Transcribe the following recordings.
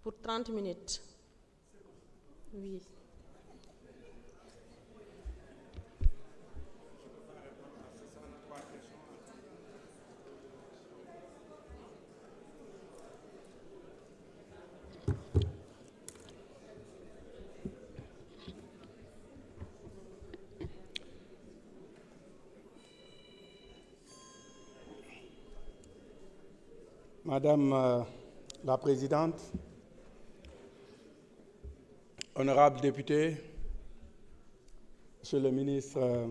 pour 30 minutes. Oui. Madame la Présidente, honorables députés, Monsieur le ministre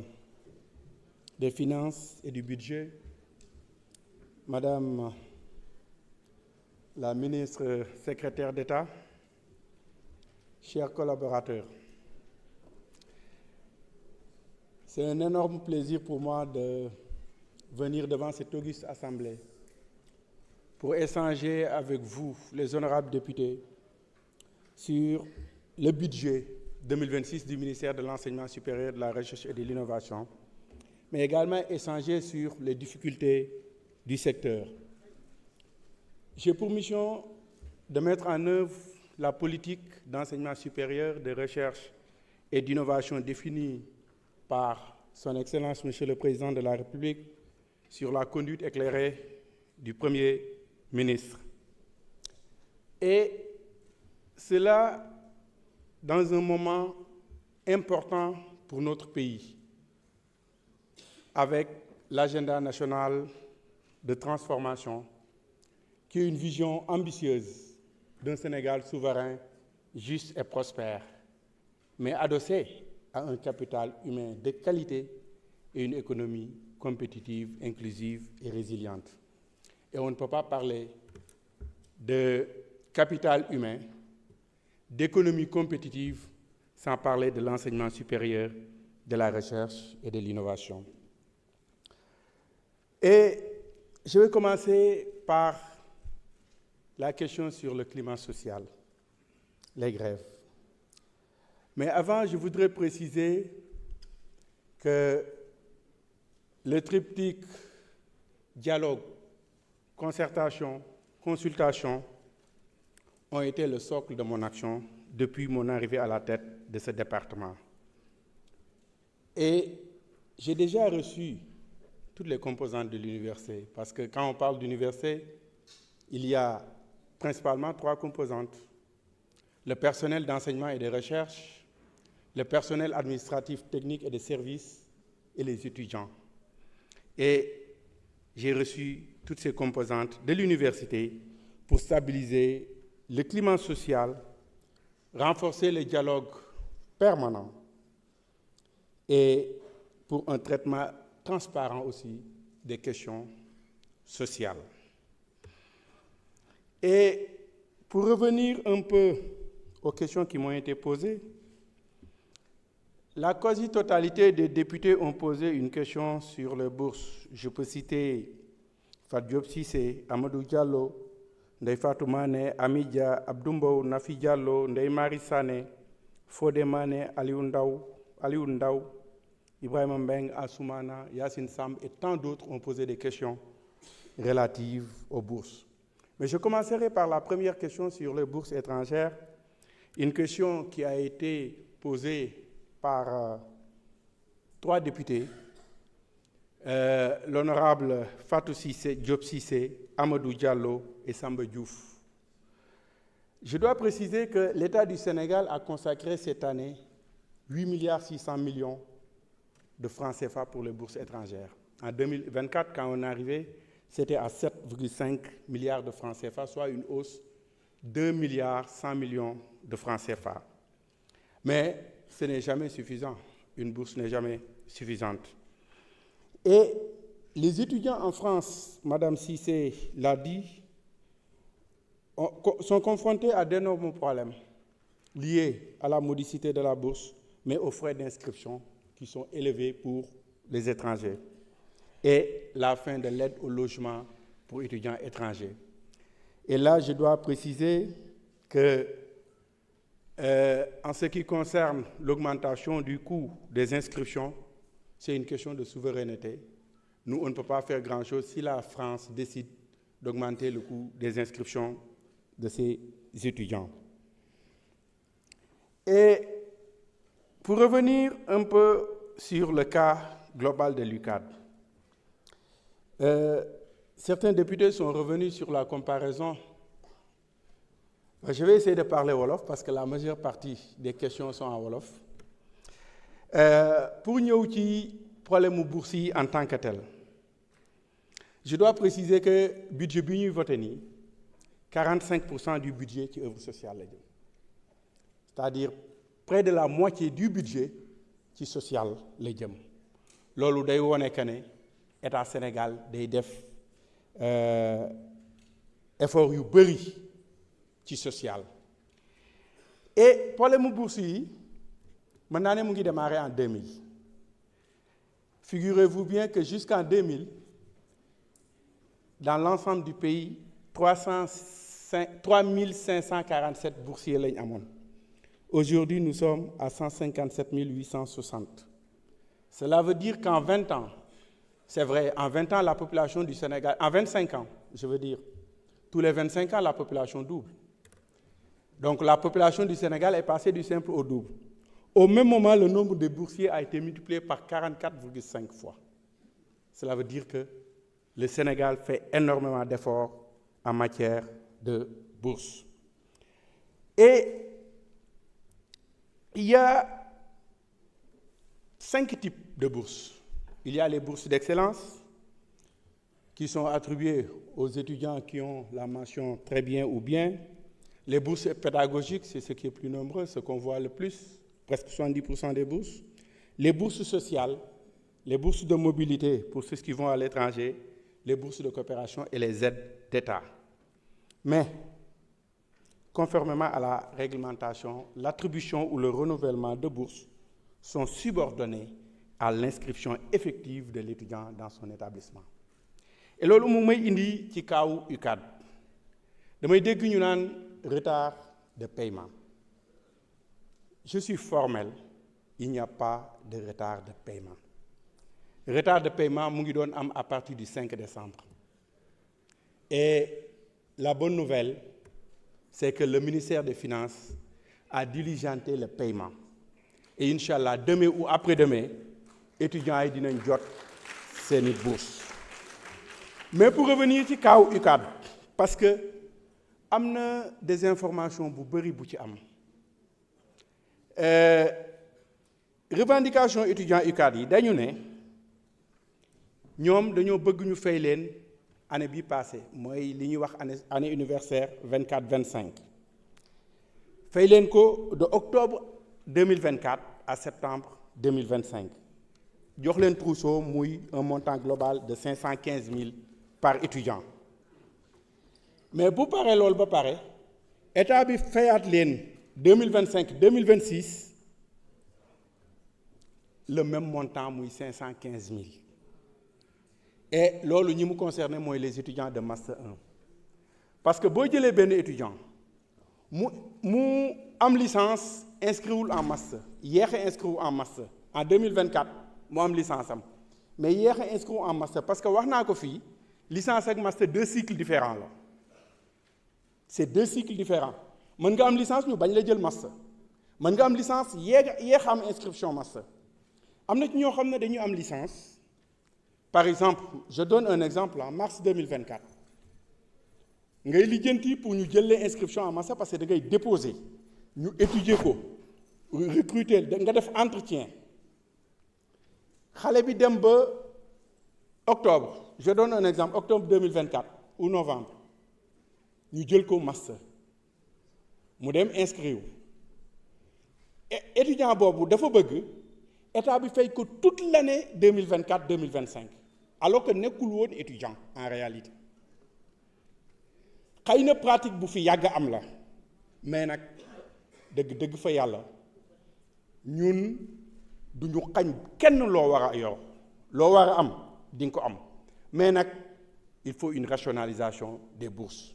des Finances et du Budget, Madame la ministre secrétaire d'État, chers collaborateurs, c'est un énorme plaisir pour moi de venir devant cette auguste assemblée pour échanger avec vous, les honorables députés, sur le budget 2026 du ministère de l'Enseignement supérieur, de la Recherche et de l'Innovation, mais également échanger sur les difficultés du secteur. J'ai pour mission de mettre en œuvre la politique d'enseignement supérieur, de recherche et d'innovation définie par Son Excellence, Monsieur le Président de la République, sur la conduite éclairée du Premier ministre. Et cela dans un moment important pour notre pays, avec l'agenda national de transformation, qui est une vision ambitieuse d'un Sénégal souverain, juste et prospère, mais adossé à un capital humain de qualité et une économie compétitive, inclusive et résiliente. Et on ne peut pas parler de capital humain, d'économie compétitive, sans parler de l'enseignement supérieur, de la recherche et de l'innovation. Et je vais commencer par la question sur le climat social, les grèves. Mais avant, je voudrais préciser que le triptyque dialogue, concertation, consultation ont été le socle de mon action depuis mon arrivée à la tête de ce département. Et j'ai déjà reçu toutes les composantes de l'université, parce que quand on parle d'université, il y a principalement 3 composantes. Le personnel d'enseignement et de recherche, le personnel administratif, technique et de services, et les étudiants. Et j'ai reçu toutes ces composantes de l'université pour stabiliser le climat social, renforcer le dialogue permanent et pour un traitement transparent aussi des questions sociales. Et pour revenir un peu aux questions qui m'ont été posées, la quasi-totalité des députés ont posé une question sur les bourses. Je peux citer Fatou Diop Cissé, Amadou Diallo, Ndeye Fatou Mané, Amidia, Abdoumbo, Nafi Diallo, Ndeye Marie Sané, Fodé Mané, Aliou Ndaw, Ibrahima Mbeng, Assoumana, Yassine Samb et tant d'autres ont posé des questions relatives aux bourses. Mais je commencerai par la première question sur les bourses étrangères, une question qui a été posée par 3 députés, l'honorable Fatou Diop Cissé, Amadou Diallo et Samba Diouf. Je dois préciser que l'État du Sénégal a consacré cette année 8,6 milliards de francs CFA pour les bourses étrangères. En 2024, quand on est arrivé, c'était à 7,5 milliards de francs CFA, soit une hausse de 1,1 milliard de francs CFA. Mais ce n'est jamais suffisant. Une bourse n'est jamais suffisante. Et les étudiants en France, Madame Cissé l'a dit, sont confrontés à d'énormes problèmes liés à la modicité de la bourse, mais aux frais d'inscription qui sont élevés pour les étrangers et la fin de l'aide au logement pour étudiants étrangers. Et là, je dois préciser que en ce qui concerne l'augmentation du coût des inscriptions, c'est une question de souveraineté. Nous, on ne peut pas faire grand-chose si la France décide d'augmenter le coût des inscriptions de ces étudiants. Et pour revenir un peu sur le cas global de l'UCAD, certains députés sont revenus sur la comparaison. Je vais essayer de parler Wolof parce que la majeure partie des questions sont en Wolof. Pour ñëw ci problème mu bourse yi en tant que tel, je dois préciser que budget bi ñuy voté nii 45% du budget ci œuvre sociale la jëm, c'est-à-dire près de la moitié du budget ci social la jëm. Loolu day wone que ne état Sénégal day def effort yu bëri ci social. Et problème mu bourse yi mën naa ne mu ngi démarré en 2000. Figurez-vous bien que jusqu'en 2000, dans l'ensemble du pays, 3547 boursiers lañ amoon. Aujourd'hui, nous sommes à 157 860. Cela veut dire qu'en 20 ans, c'est vrai, en 20 ans, la population du Sénégal, en 25 ans, je veux dire, tous les 25 ans, la population double. Donc la population du Sénégal est passée du simple au double. Au même moment, le nombre de boursiers a été multiplié par 44,5 fois. Cela veut dire que le Sénégal fait énormément d'efforts en matière de bourse. Et il y a 5 types de bourses. Il y a les bourses d'excellence qui sont attribuées aux étudiants qui ont la mention très bien ou bien. Les bourses pédagogiques, c'est ce qui est plus nombreux, ce qu'on voit le plus, presque 70% des bourses. Les bourses sociales, les bourses de mobilité pour ceux qui vont à l'étranger, les bourses de coopération et les aides d'État. Mais, conformément à la réglementation, l'attribution ou le renouvellement de bourses sont subordonnés à l'inscription effective de l'étudiant dans son établissement. Et loolu mu may indi ci kaawu UCAD damay dégg ñu naan retard de paiement. Je suis formel, il n'y a pas de retard de paiement. Retard de paiement mu ngi doon am à partir du 5 décembre. Et la bonne nouvelle, c'est que le ministère des Finances a diligenté le paiement. Et Inch'Allah, demain ou après-demain, étudiants yi dinañ jot seeni bourse. Mais pour revenir ci kaw UCAD, parce que am na des informations bu bëri bu ci am. Revendication étudiants UCAD yi dañu ne ñoom dañoo bëgg ñu fay leen année bi passée mooy li ñuy wax année universitaire 24-25 fay leen ko de octobre 2024 à septembre 2025 jox leen trousseau muy un montant global de 515 000 par étudiant. Mais bu paree loolu ba pare état bi fayaat leen 2025-2026 le même montant muy 515 000. Et loolu ñi mu concerné mooy les étudiants de master 1. Parce que boo jëlee benn étudiant mu am licence inscriwul en master yéex a inscrire en master en 2024 mu am licence am mais yéex a inscrire en master parce que wax naa ko fii licence ak master 2 cycles différents la. C'est 2 cycles différents. Mën nga am licence ñu bañ la jël master mën nga am licence yéex am inscription master am na ci ñoo xam ne dañuy am licence. Par exemple, je donne un exemple en mars 2024 ngay lijjanti pour ñu jël les inscriptions en master parce que da ngay déposer ñu étudier ko recruter nga def entretien xale bi dem ba octobre je donne un exemple octobre 2024 ou novembre ñu jël ko master mu dem inscrire étudiant boobu dafa bëgg état bi fay ko toute l'année 2024-2025 alors que nekkul woon étudiant en réalité xëy na pratique bu fi yàgg am la mais nag dëgg fa yàlla ñun du ñu xañ kenn loo war a yor loo war a am di nga ko am mais nag il faut une rationalisation des bourses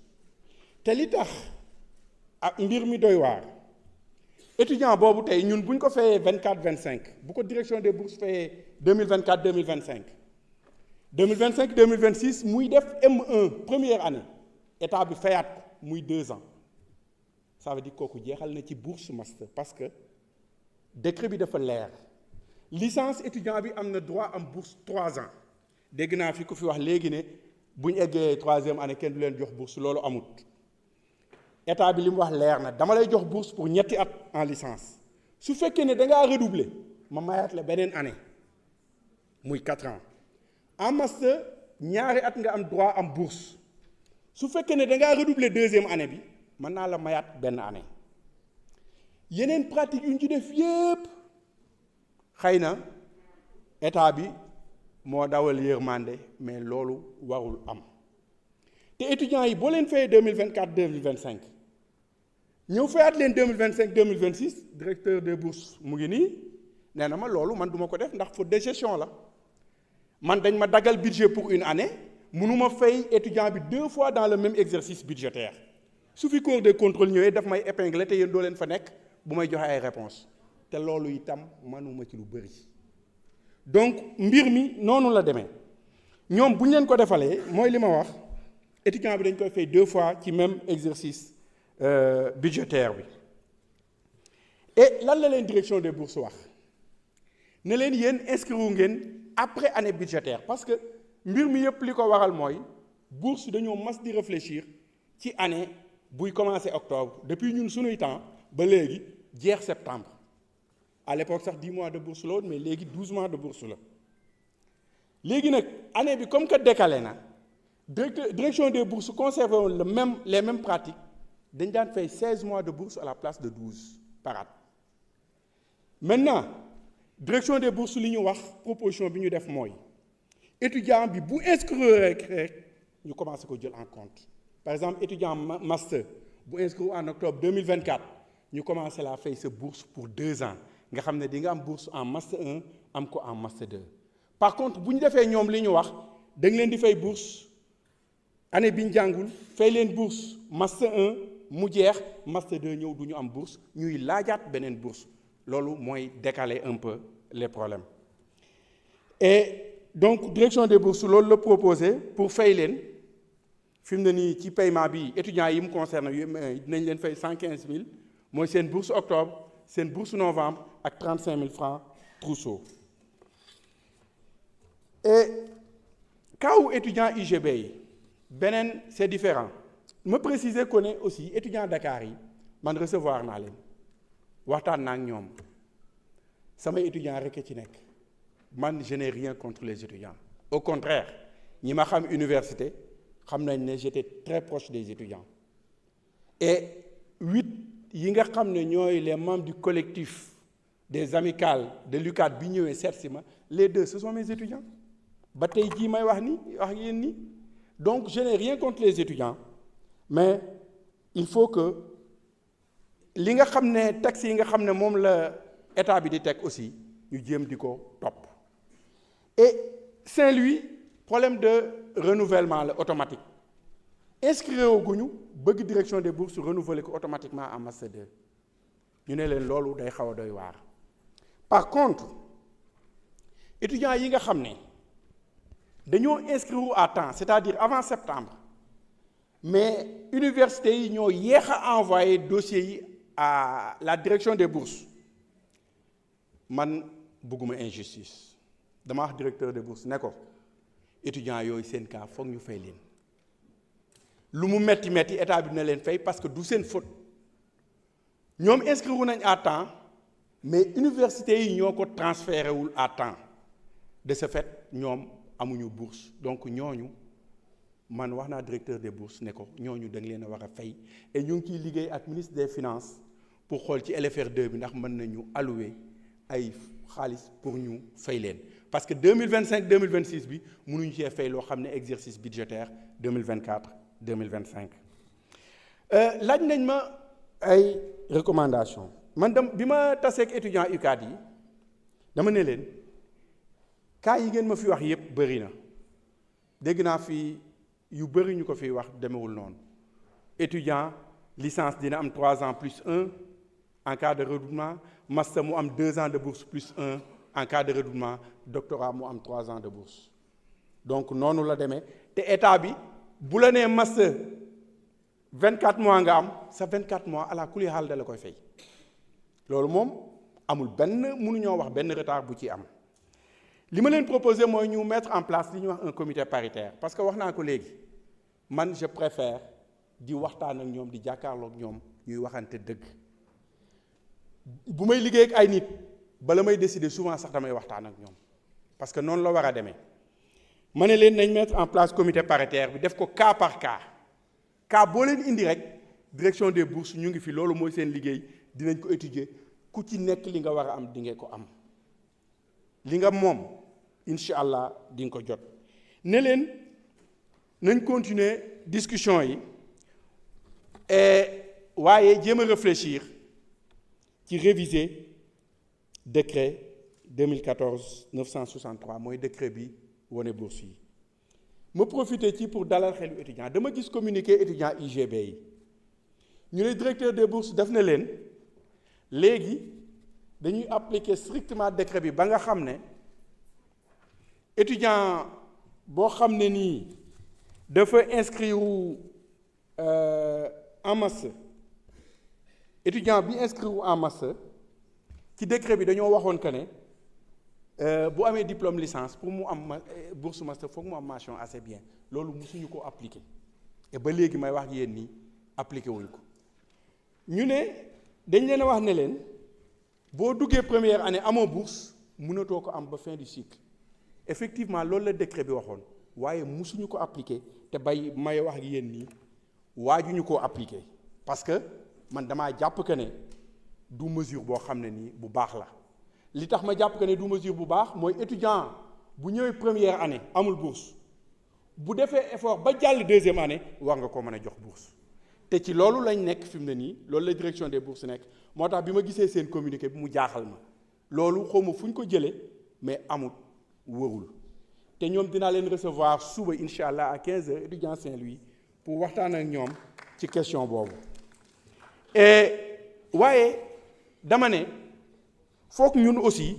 te li tax ak mbir mi doy waar étudiant boobu tey ñun bu ñu ko fayee 24-25 bu ko direction des bourses fayee 2024-2025 2025-2026 muy def M1 première année état bi fayaat muy 2 ans ça veut dire kooku jeexal na ci bourse master parce que décret bi dafa leer licence étudiant bi am na droit am bourse 3 ans dégg naa fi ku fi wax léegi ne bu ñu eggee 3e année kenn du leen jox bourse loolu amut état bi li mu wax leer na dama lay jox bourse pour ñetti at en licence su fekkee ne da ngaa redoubler ma mayaat la beneen année muy 4 ans en master ñaari at nga am droit am bourse su fekkee ne da ngaa redoubler 2e année bi mën naa la mayaat benn année yeneen pratique yu ñu ci def yépp xëy na état bi moo dawal yërmande mais loolu warul am te étudiants yi boo leen fayee 2024 2025 ñëw fayaat leen 2025 2026 directeur des bourses mu ngi nii nee na ma loolu man duma ko def ndax faute de gestion la man dañ ma daggal budget pour une année mënuma fay étudiant bi 2 fois dans le même exercice budgétaire su fi corps de contrôle ñëwee daf may épingler te yéen doo leen fa nekk bu may joxe ay réponses te loolu itam mënuma ci lu bëri donc mbir mi noonu la demee ñoom bu ñu leen ko defalee mooy li ma wax étudiant bi dañ koy fay 2 fois ci même exercice budgétaire bi et lan la leen direction des bourses wax ne leen yéen inscrire ngeen après année budgétaire parce que mbir mi yëpp li ko waral mooy bourse dañoo mas di réfléchir ci année buy commencer octobre depuis ñun sunuy temps ba léegi jeex septembre à l'époque sax 10 mois de bourse la woon mais léegi 12 mois de bourse la léegi nag année bi comme que décalé na direction des bourses conservé woon les mêmes pratiques dañ daan fay 16 mois de bourse à la place de 12 par at maintenant direction des bourses li ñu wax proposition bi ñu def mooy étudiant bi bu inscrire rek ñu commencé ko jël en compte par exemple étudiant master bu inscrire en octobre 2024 ñu commencé la fay sa bourse pour 2 ans nga xam ne di nga am bourse en master 1 am ko en master 2 par contre bu ñu defee ñoom li ñu wax da nga leen di fay bourse année bi ñu jàngul fay leen bourse master 1 mu jeex master 2 ñëw du ñu am bourse ñuy laajaat beneen bourse loolu mooy décaler un peu les problèmes et donc direction des bourses loolu la proposé pour fay leen fi mu ne nii ci paiement bi étudiants yi mu concerne dinañ leen fay 115 000 mooy seen bourse octobre seen bourse novembre ak 35 000 francs trousseau et cas wu étudiant UGB yi beneen c'est différent ma préciser que ne aussi étudiant Dakar yi man recevoir naa leen waxtaan naa ak ñoom samay étudiants rek ci nekk man je n'ai rien contre les étudiants au contraire ñi ma xam université xam nañ ne j'étais très proche des étudiants et 8 yi nga xam ne ñooy les membres du collectif des amicales de l'UCAD bi ñëwee seet si ma les 2 ce sont mes étudiants ba tey jii may wax yéen ni donc je n'ai rien contre les étudiants mais il faut que li nga xam ne taxes yi nga xam ne moom la état bi di teg aussi ñu jéem di ko topp et Saint-Louis problème de renouvellement la automatique inscrire guñu bëgg direction des bourses renouveler ko automatiquement en master 2 ñu ne leen loolu day xaw a doy waar par contre étudiants yi nga xam ne dañoo inscrire à temps c'est-à-dire avant septembre mais université yi ñoo yéex a envoyé dossiers yi à la direction des bourses man bëgguma injustice dama wax directeur des bourses ne ko étudiants yooyu seen cas foog ñu fay leen lu mu metti état bi dina leen fay parce que du seen faute ñoom inscrire nañ à temps mais université yi ñoo ko transféré wul à temps de ce fait ñoom amuñu bourse donc ñooñu man wax naa directeur des bourses ne ko ñooñu da nga leen a war a fay et ñu ngi ciy liggéey ak ministre des finances pour xool ci LFR2 bi ndax mën nañu allouer ay xaalis pour ñu fay leen parce que 2025 2026 bi mënuñu cee fay loo xam ne exercice budgétaire 2024 2025 laaj nañ ma ay recommandations man bi ma taseeg étudiants UCAD yi dama ne leen cas yi ngeen ma fi wax yépp bëri na dégg naa fi yu bëri ñu ko fi wax demewul noonu étudiant licence dina am 3 ans plus 1 en cas de redoublement master mu am 2 ans de bourse plus 1 en cas de redoublement doctorat mu am 3 ans de bourse donc noonu la demee te état bi bu la nee master 24 mois nga am sa 24 mois ala kuli xaal da la koy fay loolu moom amul benn mënuñoo wax benn retard bu ci am li ma leen proposé mooy ñu mettre en place li ñuy wax un comité paritaire parce que wax naa ko léegi man je préfère di waxtaan ak ñoom di jàkkaarloog ñoom ñuy waxante dëgg bu may liggéey ak ay nit bala may décider souvent sax damay waxtaan ak ñoom parce que noonu la war a demee ma ne leen nañ mettre en place comité paritaire bi def ko cas par cas boo leen indi rek direction des bourses ñu ngi fi loolu mooy seen liggéey dinañ ko étudier ku ci nekk li nga war a am di nga ko am li nga moom incha allah di nga ko jot ne leen nañ continuer discussion yi waaye jéem a réfléchir ci réviser décret 2014-963 mooy décret bi wone bourse yi ma profité ci pour dalal xelu étudiant dama gis communiqué étudiant UGB yi ñu ne directeur des bourses def na leen léegi dañuy appliquer strictement décret bi ba nga xam ne étudiant boo xam ne nii dafa inscrire en master étudiant bi inscrire en master ci décret bi dañoo waxoon que ne bu amee diplôme licence pour mu am bourse master foog mu am mention assez bien loolu musuñu ko appliquer et ba léegi may wax ak yéen nii appliqué wuñ ko ñu ne dañ leen a wax ne leen boo duggee première année amoo bourse mënatoo ko am ba fin du cycle effectivement loolu la décret bi waxoon waaye musuñu ko appliquer te may wax ak yéen nii waajuñu koo appliquer parce que man damaa jàpp que ne du mesure boo xam ne nii bu baax la li tax ma jàpp que ne du mesure bu baax mooy étudiant bu ñëwee première année amul bourse bu defee effort ba jàll deuxième année war nga ko mën a jox bourse te ci loolu lañ nekk fi mu ne nii loolu la direction des bourses nekk moo tax bi ma gisee seen communiqué bi mu jaaxal ma loolu xawma fu ñu ko jëlee mais amut wërul te ñoom dinaa leen recevoir suba incha allah à 15h étudiant Saint-Louis pour waxtaan ak ñoom ci question boobu waaye dama ne foog ñun aussi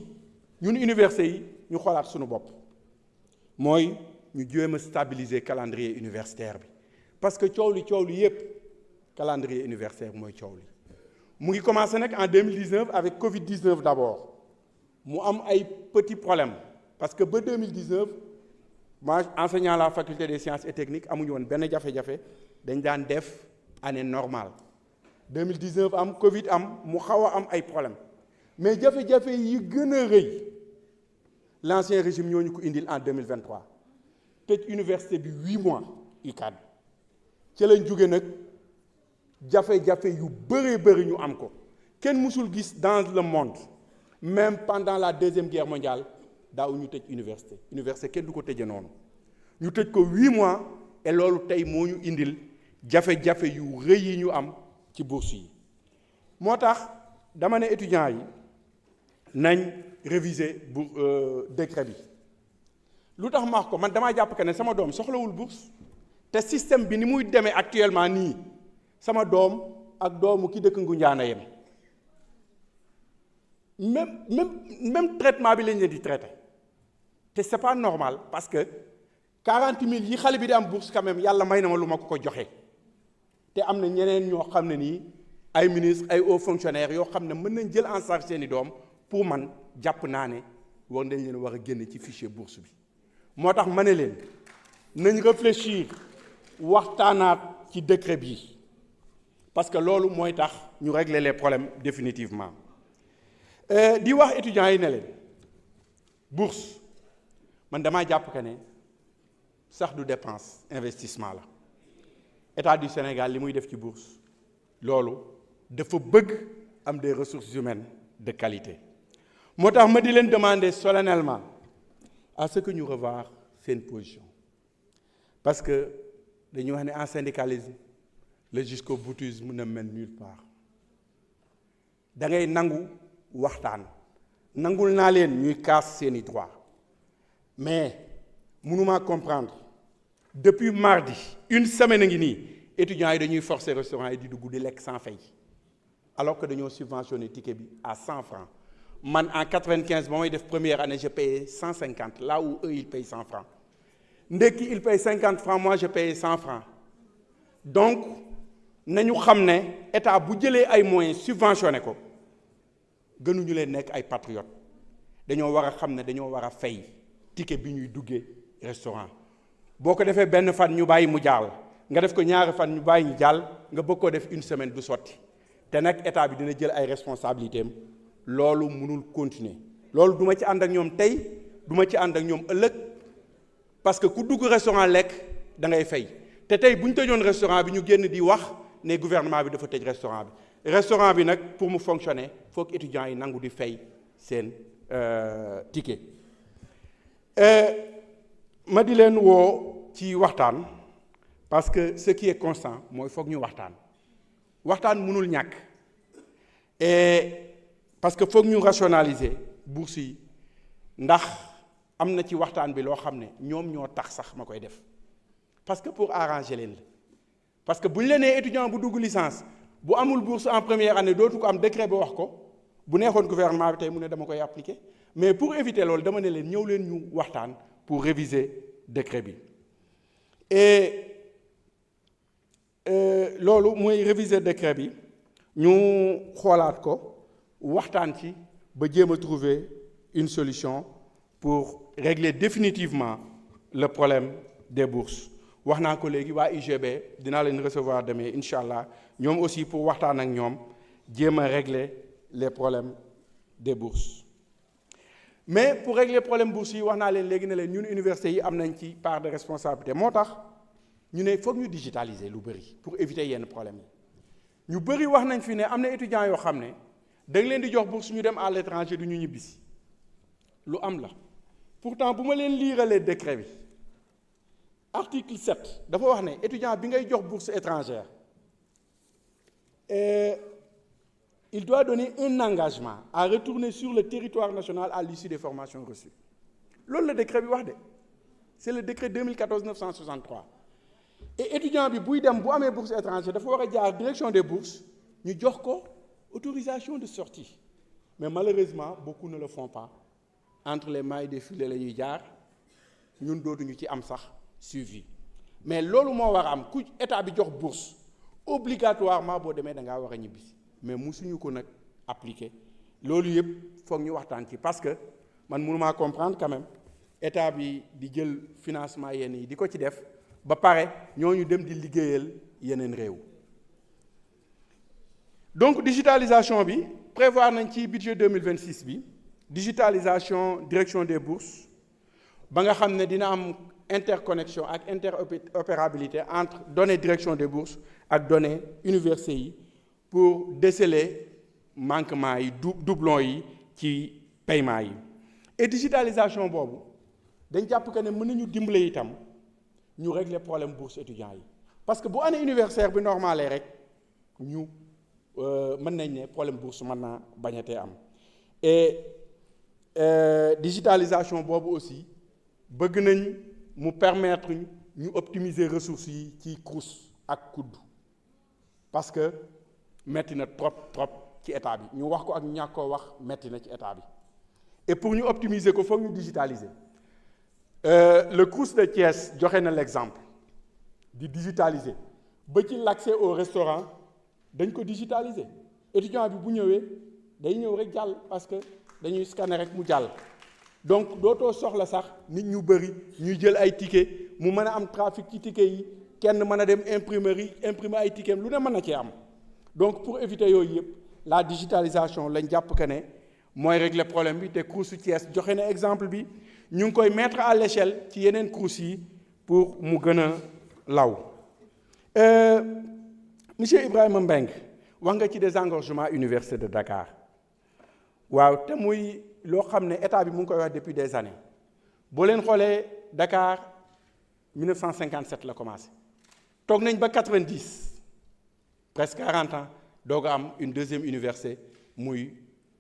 ñun université yi ñu xoolaat suñu bopp mooy ñu jéem a stabiliser calendrier universitaire bi parce que coow li yépp calendrier universitaire mooy coow li mu ngi commencé nag en 2019 avec Covid-19 d'abord mu am ay petits problèmes parce que ba 2019 moi enseignant à la faculté des sciences et techniques amuñu woon benn jafe-jafe dañ daan def année normale 2019 am Covid am mu xaw a am ay problèmes mais jafe-jafe yi gën a rëy l'ancien régime ñoo ñu ko indil en 2023 tëj université bi 8 mois UCAD ci lañ jóge nag jafe-jafe yu bëri ñu am ko kenn mësul gis dans le monde même pendant la deuxième guerre mondiale daaw ñu tëj université kenn du ko tëje noonu ñu tëj ko 8 mois et loolu tey moo ñu indil jafe-jafe yu rëy yi ñu am ci bourse yi moo tax dama ne étudiants yi nañ réviser décret bi lu tax ma wax ko man damaa jàpp que ne sama doom soxlawul bourse te système bi ni muy demee actuellement nii sama doom ak doomu ki dëkk Ngoundiane yem même traitement bi lañ leen di traité te c'est pas normal parce que 40 000 yi xale bi di am bourse quand même yàlla may na ma lu ma ko joxe te am na ñeneen ñoo xam ne nii ay ministres ay hauts fonctionnaires yoo xam ne mën nañ jël en charge seeni doom pour man jàpp naa ne war nañ leen war a génne ci fichier bourse bi moo tax ma ne leen nañ réfléchir waxtaanaat ci décret bi parce que loolu mooy tax ñu régler les problèmes définitivement di wax étudiants yi ne leen bourse man damaa jàpp que ne sax du dépense investissement la État du Sénégal li muy def ci bourse loolu dafa bëgg am des ressources humaines de qualité moo tax ma di leen demander solennellement à ce que ñu revoir seen position parce que dañuy wax ne en syndicalisme le jusqu'au boutisme ne mène nulle part da ngay nangu waxtaan nangul naa leen ñuy kaas seeni droit mais mënuma comprendre depuis mardi une semaine a ngi nii étudiants yi dañuy forcer restaurant yi di dugg di lekk sans fay alors que dañoo subventionné ticket bi à 100 francs man en 95 ba may def première année je payais 150 là où eux ils payent 100 francs ndekki ils payent 50 francs moi je payais 100 francs donc nañu xam ne état bu jëlee ay moyens subventionné ko gënuñu leen nekk ay patriotes dañoo war a xam ne dañoo war a fay ticket bi ñuy duggee restaurant boo ko defee benn fan ñu bàyyi mu jàll nga def ko ñaari fan ñu bàyyi ñu jàll nga bëgg koo def une semaine du sotti te nag état bi dina jël ay responsabilités am loolu mënul continuer loolu duma ci ànd ak ñoom tey duma ci ànd ak ñoom ëllëg parce que ku dugg restaurant lekk da ngay fay te tey bu ñu tëjoon restaurant bi ñu génn di wax ne gouvernement bi dafa tëj restaurant bi nag pour mu fonctionner foog étudiants yi nangu di fay seen ticket ma di leen woo ci waxtaan parce que ce qui est constant mooy foog ñu waxtaan mënul ñàkk et parce que foog ñu rationaliser bourse yi ndax am na ci waxtaan bi loo xam ne ñoom ñoo tax sax ma koy def parce que pour arranger leen la parce que bu ñu la nee étudiant bu dugg licence bu amul bourse en première année dootu ko am décret bi wax ko bu neexoon gouvernement bi tey mu ne dama koy appliquer mais pour éviter loolu dama ne leen ñëw leen ñu waxtaan pour réviser décret bi et loolu mooy réviser décret bi ñu xoolaat ko waxtaan ci ba jéem a trouver une solution pour régler définitivement le problème des bourses wax naa ko léegi waa UGB dinaa leen recevoir demain incha allah ñoom aussi pour waxtaan ak ñoom jéem a régler les problèmes des bourses mais pour régler problème bourse yi wax naa leen léegi ne leen ñun université yi am nañ ci part de responsabilité moo tax ñu ne foog ñu digitaliser lu bëri pour éviter yenn problème yi ñu bëri wax nañ fi ne am na étudiants yoo xam ne da nga leen di jox bourse ñu dem à l'étranger du ñu ñibbisi lu am la pourtant bu ma leen liiralee décret bi article 7 dafa wax ne étudiant bi ngay jox bourse étrangère il doit donner un engagement à retourner sur le territoire national à l'issue des formations reçues loolu la décret bi wax de c'est le décret 2014-963 et étudiant bi buy dem bu amee bourse étrangère dafa war a jaar direction des bourses ñu jox ko autorisation de sortie mais malheureusement beaucoup ne le font pas entre les mailles des filets la ñuy jaar ñun dootuñu ci am sax suivi mais loolu moo war a am ku état bi jox bourse obligatoirement boo demee da ngaa war a ñibbisi mais musuñu ko nag appliquer loolu yëpp foog ñu waxtaan ci parce que man mënumaa comprendre quand même état bi di jël financement yenn yi di ko ci def ba pare ñooñu dem di liggéeyal yeneen réew donc digitalisation bi prévoir nañ ci budget 2026 bi digitalisation direction des bourses ba nga xam ne dina am interconnexion ak interopérabilité entre données direction des bourses ak données université yi pour déceler manquement yi doublons yi ci paiement yi et digitalisation boobu dañ jàpp que ne mën nañu dimbale itam ñu régler problème bourse étudiants yi parce que bu année universitaire bi normalé rek ñu mën nañ ne problème bourse mën naa bañatee am et digitalisation boobu aussi bëgg nañ mu permettre ñu optimiser ressources yi ci CROUS ak COUD parce que metti na trop ci état bi ñu wax ko ak ñàkk koo wax metti na ci état bi et pour ñu optimiser ko foog ñu digitaliser le CROUS de Thiès joxe na l'exemple di digitaliser ba ci l'accès au restaurant dañ ko digitaliser étudiant bi bu ñëwee day ñëw rek jàll parce que dañuy scanner rek mu jàll donc dootoo soxla sax nit ñu bëri ñuy jël ay ticket mu mën a am trafic ci ticket yi kenn mën a dem imprimer ay ticket lu ne mën na cee am donc pour éviter yooyu yëpp la digitalisation lañ jàpp que ne mooy régler problème bi te CROUS Thiès joxe na exemple bi ñu ngi koy mettre à l'échelle ci yeneen CROUS yi pour mu gën a law monsieur Ibrahima Mbengue wax nga ci désengorgement université de Dakar waaw te muy loo xam ne état bi mu ngi koy wax depuis des années boo leen xoolee Dakar 1957 la commencé toog nañ ba 90 presque 40 ans doog a am une deuxième université muy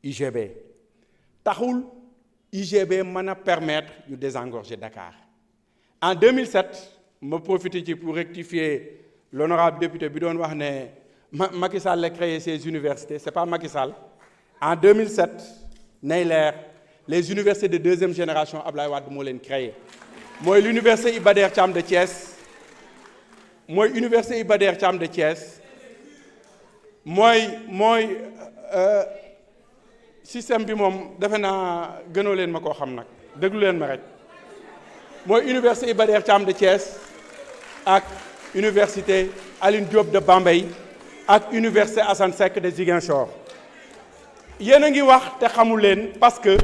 UGB taxul UGB mën a permettre ñu désengorger Dakar en 2007 ma profité ci pour rectifier l'honorable député bi doon wax ne Macky Sall la créé ces universités c'est pas Macky Sall en 2007 nay leer les universités de deuxième génération Ablaye Wade moo leen créé mooy l'université Iba Der Thiam de Thiès mooy système bi moom defe naa gënoo leen ma koo xam nag déglu leen ma rek mooy université Iba Der Thiam de Thiès ak université Alioune Diop de Bambey ak université Assane Seck de Ziguinchor yéen a ngi wax te xamul leen parce que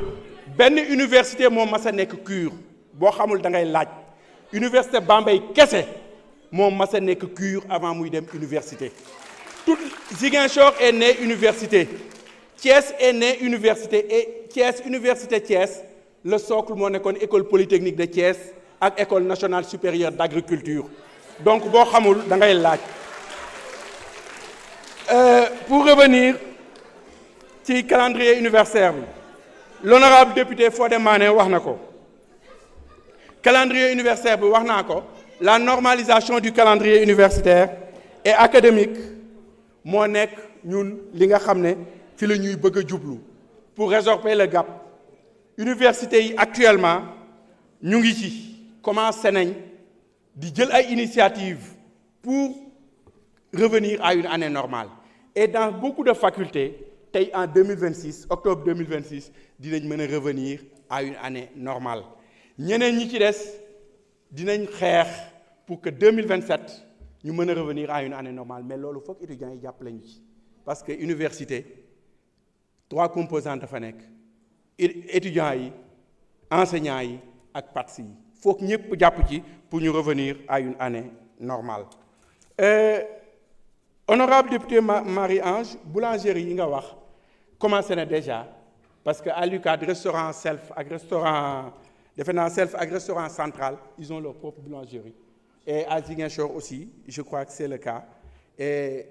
benn université moo mas a nekk CUR boo xamul da ngay laaj université Bambey kese moo mas a nekk CUR avant muy dem université tout Ziguinchor est né université Thiès est né université et Thiès université Thiès le socle moo nekkoon école polytechnique de Thiès ak école nationale supérieure d'agriculture donc boo xamul da ngay laaj pour revenir ci calendrier universitaire bi l'honorable député Fodé Mané wax na ko calendrier universitaire bi wax naa ko la normalisation du calendrier universitaire et académique moo nekk ñun li nga xam ne fi la ñuy bëgg a jublu pour résorber le gap université yi actuellement ñu ngi ci commencé nañ di jël ay initiatives pour revenir à une année normale et dans beaucoup de facultés tey en 2026 octobre 2026 dinañ mën a revenir à une année normale ñeneen ñi ci des dinañ xeex pour que 2027 ñu mën a revenir à une année normale mais loolu foog étudiants yi jàppale ñu ci parce que université 3 composantes dafa nekk étudiants yi enseignants yi ak partis yi foog ñëpp jàpp ci pour ñu revenir à une année normale. Honorable député Marie-Ange boulangerie yi nga wax commencé na déjà parce que à l'UCAD restaurant self ak restaurant defe naa self ak restaurant central ils ont leur propre boulangerie et à Ziguinchor aussi je crois que c'est le cas et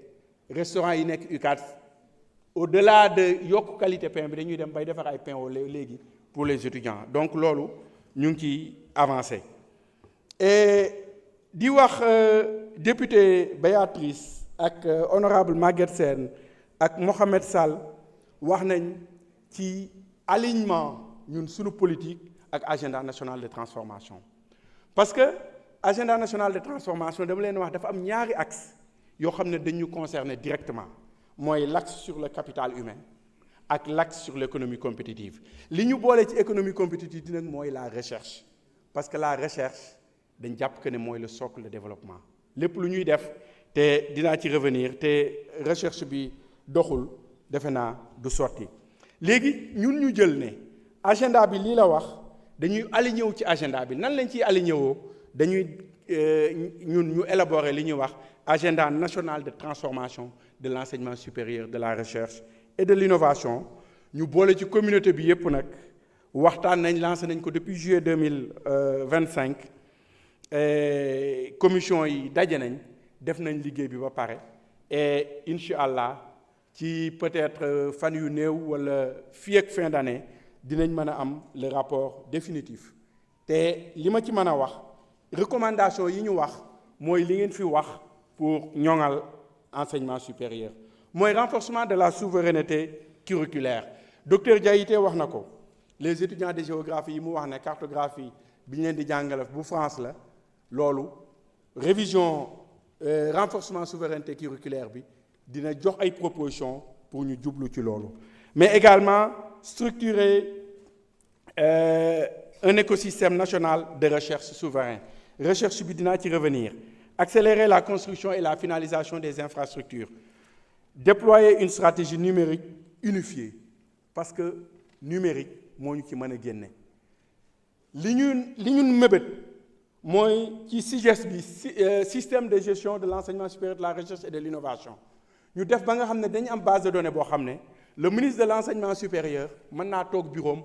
restaurant yi nekk UCAD au-delà de yokk qualité pain bi dañuy dem bay defar ay pain au lait léegi pour les étudiants donc loolu ñu ngi ciy avancé et di wax député Béatrice ak honorable Maguette Sène ak Mohamed Sall wax nañ ci alignement ñun suñu politique ak agenda national de transformation parce que agenda national de transformation dama leen wax dafa am ñaari axe yoo xam ne dañu concerner directement mooy l'axe sur le capital humain ak l'axe sur l'économie compétitive li ñu boole ci économie compétitive nag mooy la recherche parce que la recherche dañ jàpp que ne mooy le socle de développement lépp lu ñuy def te dinaa ci revenir te recherche bi doxul defe naa du sotti léegi ñun ñu jël ne agenda bi lii la wax dañuy aligné wu ci agenda bi nan lañ ciy aligné woo dañuy ñun ñu élaborer li ñuy wax agenda national de transformation de l'enseignement supérieur de la recherche et de l'innovation ñu boole ci communauté bi yépp nag waxtaan nañ lancé nañ ko depuis juillet 2025 commission yi daje nañ def nañ liggéey bi ba pare et incha allah ci peut-être fan yu néew wala fii ak fin d'année dinañ mën a am le rapport définitif te li ma ci mën a wax recommandation yi ñu wax mooy li ngeen fi wax pour ñoŋal enseignement supérieur mooy renforcement de la souveraineté curriculaire docteur Diaité wax na ko les étudiants de géographie yi mu wax ne cartographie bi ñu leen di jàngale bu France la loolu révision renforcement souveraineté curriculaire bi dina jox ay propositions pour ñu jublu ci loolu mais également structurer un écosystème national de recherche souverain recherche bi dinaa ci revenir accélérer la construction et la finalisation des infrastructures déployer une stratégie numérique unifiée parce que numérique moo ñu ci mën a génne li ñun mébét mooy ci SIGES bi système de gestion de l'enseignement supérieur de la recherche et de l'innovation ñu def ba nga xam ne dañu am base de données boo xam ne le ministre de l'enseignement supérieur mën naa toog bureau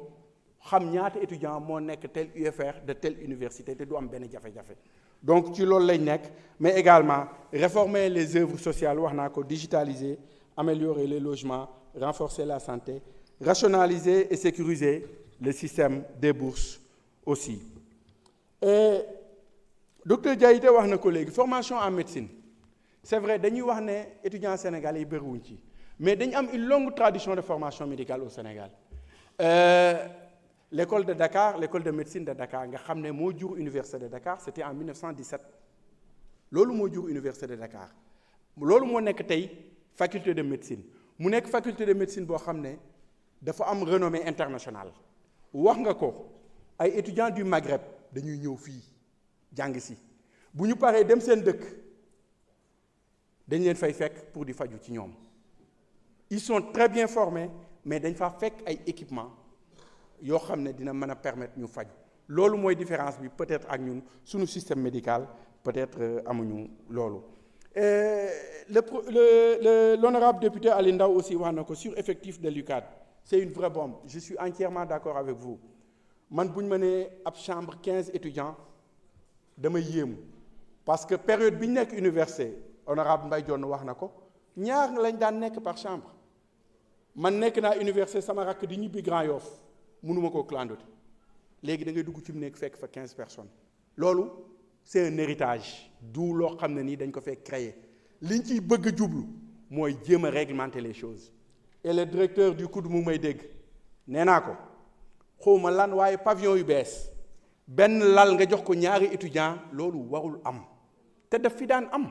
xam ñaata étudiant moo nekk tel UFR de telle université te du am benn jafe-jafe donc ci loolu lañ nekk mais également réformer les œuvres sociales wax naa ko digitaliser améliorer les logements renforcer la santé rationaliser et sécuriser le système des bourses aussi et docteur Diaité wax na ko léegi formation en médecine c'est vrai dañuy wax ne étudiants sénégalais yi bëriwuñ ci mais dañu am une longue tradition de formation médicale au Sénégal l'école de Dakar l'école de médecine de Dakar nga xam ne moo jur université de Dakar c'était en 1917 loolu moo jur université de Dakar loolu moo nekk tey faculté de médecine mu nekk faculté de médecine boo xam ne dafa am renommée internationale wax nga ko ay étudiants du Maghreb dañuy ñëw fii jàng si bu ñu paree dem seen dëkk dañ leen fay fekk pour di faju ci ñoom ils sont très bien formés mais dañ fa fekk ay équipements yoo xam ne dina mën a permettre ñu faju loolu mooy différence bi peut-être ak ñun suñu système médical peut-être amuñu loolu. L'honorable député Ali Ndao aussi wax na ko sur effectif de l'UCAD c'est une vraie bombe je suis entièrement d'accord avec vous man bu ñu mënee ab chambre 15 étudiants damay yéemu parce que période bi ñu nekk université honorable Mbaye Dione wax na ko ñaar lañ daan nekk par chambre man nekk naa université sama rakk di ñibbi Grand Yoff mënuma koo clandoter léegi da ngay dugg ci mu nekk fekk fa 15 personnes loolu c'est un héritage du loo xam ne nii dañ ko fekk créer liñ ciy bëgg a jublu mooy jéem a réglementer les choses et le directeur du COUD mu may dégg nee naa ko xawma lan waaye pavillon yu bees benn lal nga jox ko ñaari étudiant loolu warul am te daf fi daan am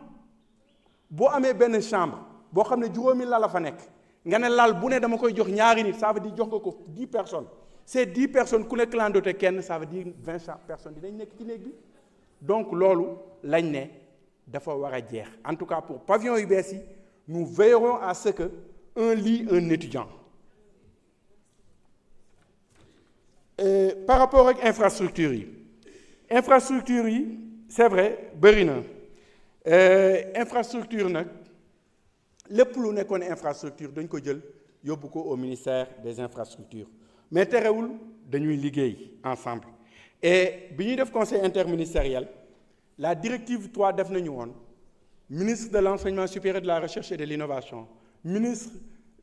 boo amee benn chambre boo xam ne juróomi lal a fa nekk nga ne lal bu ne dama koy jox ñaari nit ça veut dire jox nga ko 10 personnes ces 10 personnes ku ne clandoté kenn ça veut dire 20 personnes dinañ nekk ci néeg bi donc loolu lañ ne dafa war a jeex en tout cas pour pavillon yu bees yi nous veillerons à ce que un lit un étudiant. Par rapport ak infrastructure yi c'est vrai bëri na infrastructure nag lépp lu nekkoon infrastructure dañ ko jël yóbbu ko au ministère des infrastructures mais terewul dañuy liggéey ensemble et bi ñuy def conseil interministériel la directive 3 def nañu woon ministre de l'enseignement supérieur de la recherche et de l'innovation ministre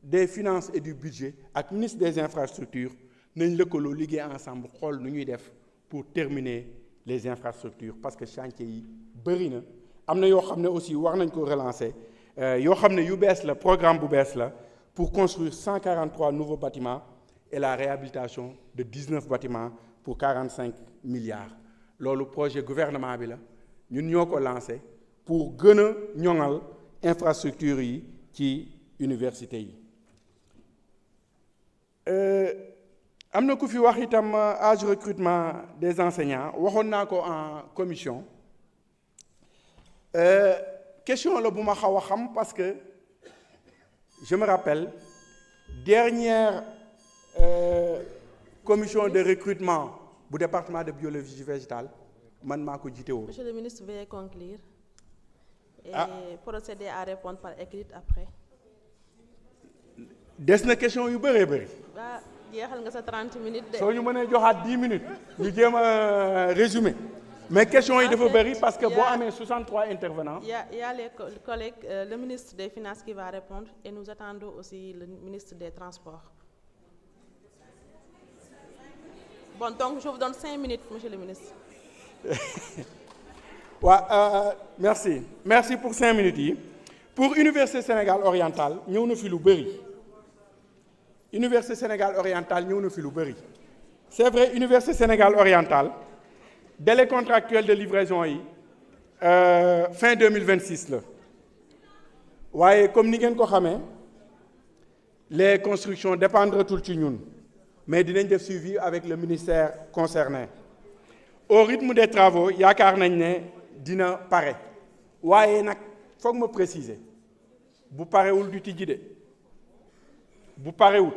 des finances et du budget ak ministre des infrastructures nañ lëkkaloo liggéey ensemble xool nu ñuy def pour terminer les infrastructures parce que chantier yi bëri na am na yoo xam ne aussi war nañ ko relancer yoo xam ne yu bees la programme bu bees la pour construire 143 nouveaux bâtiments et la réhabilitation de 19 bâtiments pour 45 milliards loolu projet gouvernement bi la ñun ñoo ko lancé pour gën a ñoŋal infrastructure yi ci université yi. am na ku fi wax itam âge recrutement des enseignants waxoon naa ko en commission question la bu ma xaw a xam parce que je me rappelle dernière commission de recrutement bu département de biologie végétale man maa ko jiite woo. Monsieur le ministre, veuillez conclure et procéder à répondre par écrit après. des na question yu bëree bëri. waaw jeexal nga sa 30 minutes de. soo ñu mënee joxaat 10 minutes ñu jéem a résumé mais question yi dafa bëri parce que boo amee 63 intervenants. Il y a les collègues, le ministre des Finances qui va répondre et nous attendons aussi le ministre des Transports. Bon, donc je vous donne 5 minutes, monsieur le ministre. Merci pour 5 minutes yi. Pour Université Sénégal Oriental ñëw na fi lu bëri. Université Sénégal Oriental ñëw na fi lu bëri. C'est vrai, Université Sénégal Oriental délai contractuel de livraison yi fin 2026 la waaye comme ni ngeen ko xamee les constructions dépendretul ci ñun mais dinañ def suivi avec le ministère concerné au rythme des travaux yaakaar nañ ne dina pare waaye nag foog ma préciser bu parewul du tijji de bu parewul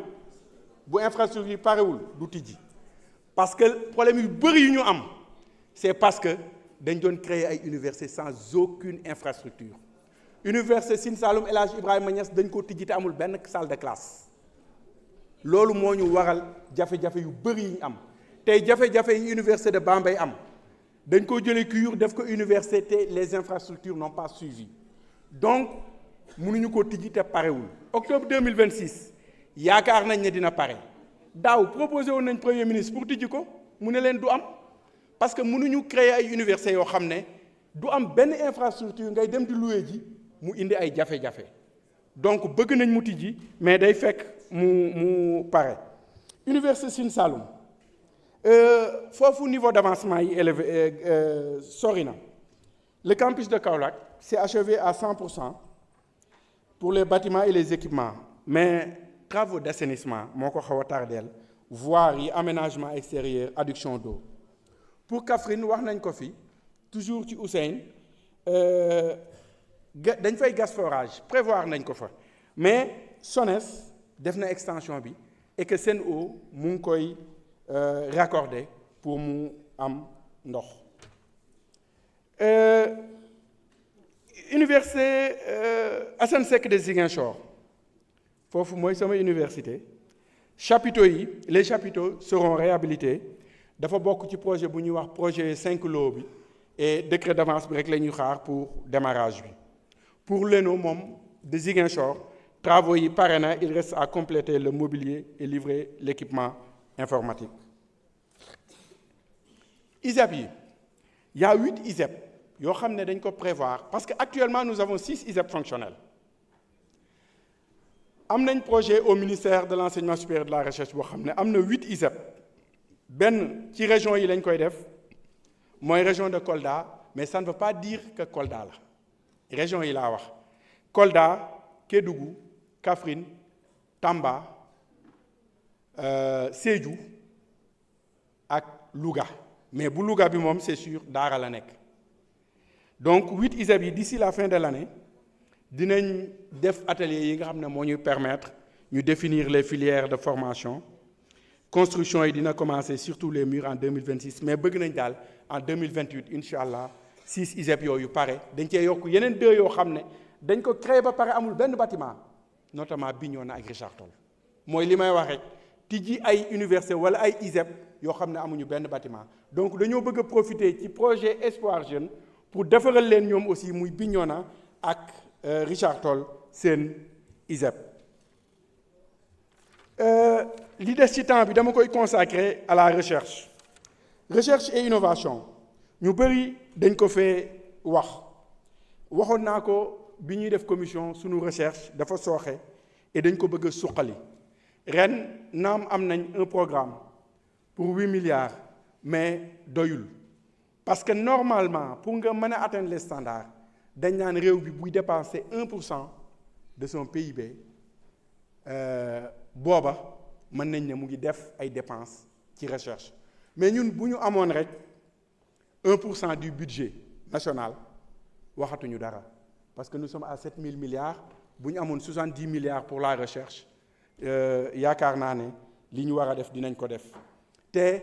bu infrastructure yi parewul du tijji parce que problème yu bëri yu ñu am c'est parce que dañ doon créer ay université sans aucune infrastructure université Sine Saloum El Hadj Ibrahima Niass dañ ko tijji te amul benn salle de classe loolu moo ñu waral jafe-jafe yu bëri yi ñu am tey jafe-jafe yi université de Bambey am dañ ko jëlee CUR def ko université te les infrastructures n'ont pas suivi donc mënuñu ko tijji te parewul octobre 2026 yaakaar nañ ne dina pare daaw proposé woon nañ premier ministre pour tijji ko mu ne leen du am parce que mënuñu créer ay universités yoo xam ne du am benn infrastructure ngay dem di louer ji mu indi ay jafe-jafe donc bëgg nañ mu tijji mais day fekk mu pare. Université Sine Saloum foofu niveau d'avancement yi élevé sori na le campus de Kaolack c'est achevé à 100% pour les bâtiments et les équipements mais travaux d'assainissement moo ko xaw a tardeel voirie aménagement extérieur adduction d'eau pour Kaffrine wax nañ ko fi toujours ci Ousseyne dañ fay gas forage prévoir nañ ko fa mais SONES def na extension bi et que Sen'Eau mu ngi koy raccorder pour mu am ndox. Université Assane Seck de Ziguinchor foofu mooy sama université chapiteaux yi les chapiteaux seront réhabilités dafa bokk ci projet bu ñuy wax projet 5 lots bi et décret d'avance bi rek la ñuy xaar pour démarrage bi. Pour l'ENO moom de Ziguinchor travaux yi pare na il reste à compléter le mobilier et livrer l'équipement informatique. ISEP yi il y a 8 ISEP yoo xam ne dañ ko prévoir parce que actuellement nous avons 6 ISEP fonctionnels. am nañ projet au ministère de l'enseignement supérieur et de la recherche boo xam ne am na 8 ISEP benn ci région yi lañ koy def mooy région de Kolda mais ça ne veut pas dire que Kolda la région yi laa wax Kolda Kédougou Kaffrine Tamba Sédhiou ak Louga mais bu Louga bi moom c'est sûr Daara la nekk donc 8 ISEP yi d'ici la fin de l'année dinañ def atelier yi nga xam ne moo ñuy permettre ñu définir les filières de formation construction yi dina commencer surtout les murs en 2026 mais bëgg nañ daal en 2028 incha allah 6 ISEP yooyu pare dañ cee yokk yeneen 2 yoo xam ne dañ ko créer ba pare amul benn bâtiment notamment Bignona ak Richard Toll mooy li may wax rek tijji ay université wala ay ISEP yoo xam ne amuñu benn bâtiment donc dañoo bëgg a profiter ci projet Espoir Jeune pour defaral leen ñoom aussi muy Bignona ak Richard Toll seen ISEP. li des ci temps bi dama koy consacrer à la recherche et innovation ñu bëri dañ ko fee waxoon naa ko bi ñuy def commission sunu recherche dafa sooxe et dañ ko bëgg a suqali ren naam am nañ un programme pour 8 milliards mais doyul parce que normalement pour nga mën a atteindre les standards dañ naan réew bi buy dépenser 1% de son PIB booba mën nañ ne mu ngi def ay dépenses ci recherche mais ñun bu ñu amoon rek 1% du budget national waxatuñu dara parce que nous sommes à 7 000 milliards bu ñu amoon 70 milliards pour la recherche yaakaar naa ne li ñu war a def dinañ ko def te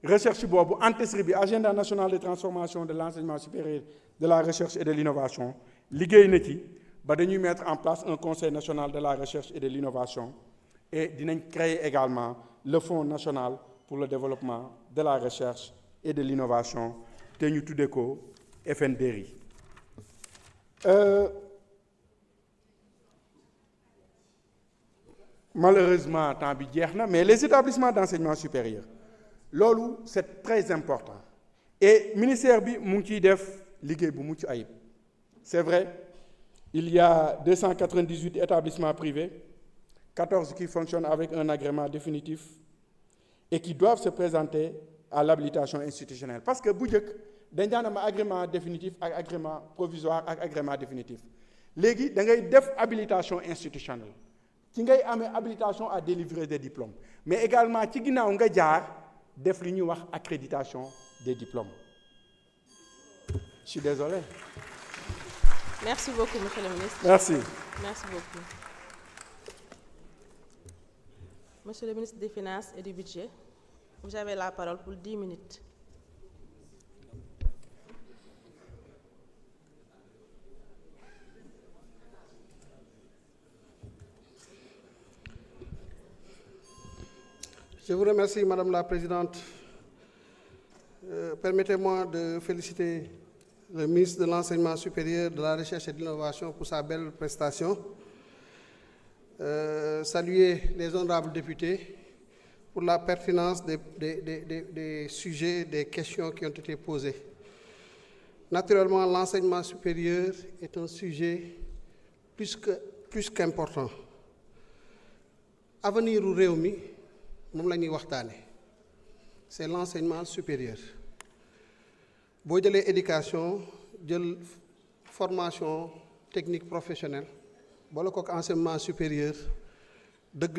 recherche boobu ANTESRI bi agenda national de transformation de l'enseignement supérieur de la recherche et de l'innovation liggéey na ci ba dañuy mettre en place un conseil national de la recherche et de l'innovation et dinañ créer également le fonds national pour le développement de la recherche et de l'innovation te ñu tuddee ko FNDRI. Malheureusement temps bi jeex na mais les établissements d'enseignement supérieur loolu c'est très important et ministère bi mu ngi ciy def liggéey bu mucc ayib c'est vrai il y a 298 établissements privés 14 qui fonctionnent avec un agrément définitif et qui doivent se présenter à l'habilitation institutionnelle parce que bu njëkk dañ daan am agrément définitif ak agrément provisoire ak agrément définitif léegi da ngay def habilitation institutionnelle ci ngay amee habilitation à délivrer des diplômes mais également ci ginnaaw nga jaar def li ñuy wax accréditation des diplômes. Je suis désolé. Merci beaucoup, monsieur le ministre. Merci. Merci beaucoup. Monsieur le ministre des Finances et du Budget, vous avez la parole pour 10 minutes. Je vous remercie, Madame la Présidente. Permettez-moi de féliciter le ministre de l'Enseignement supérieur, de la Recherche et de l'Innovation pour sa belle prestation. Saluer les honorables députés pour la pertinence des sujets, des questions qui ont été posées. Naturellement, l'enseignement supérieur est un sujet plus qu'important. Avenir u réew mi moom la ñuy waxtaane c'est l'enseignement supérieur boo jëlee éducation jël formation technique professionnelle boole kook enseignement supérieur dëgg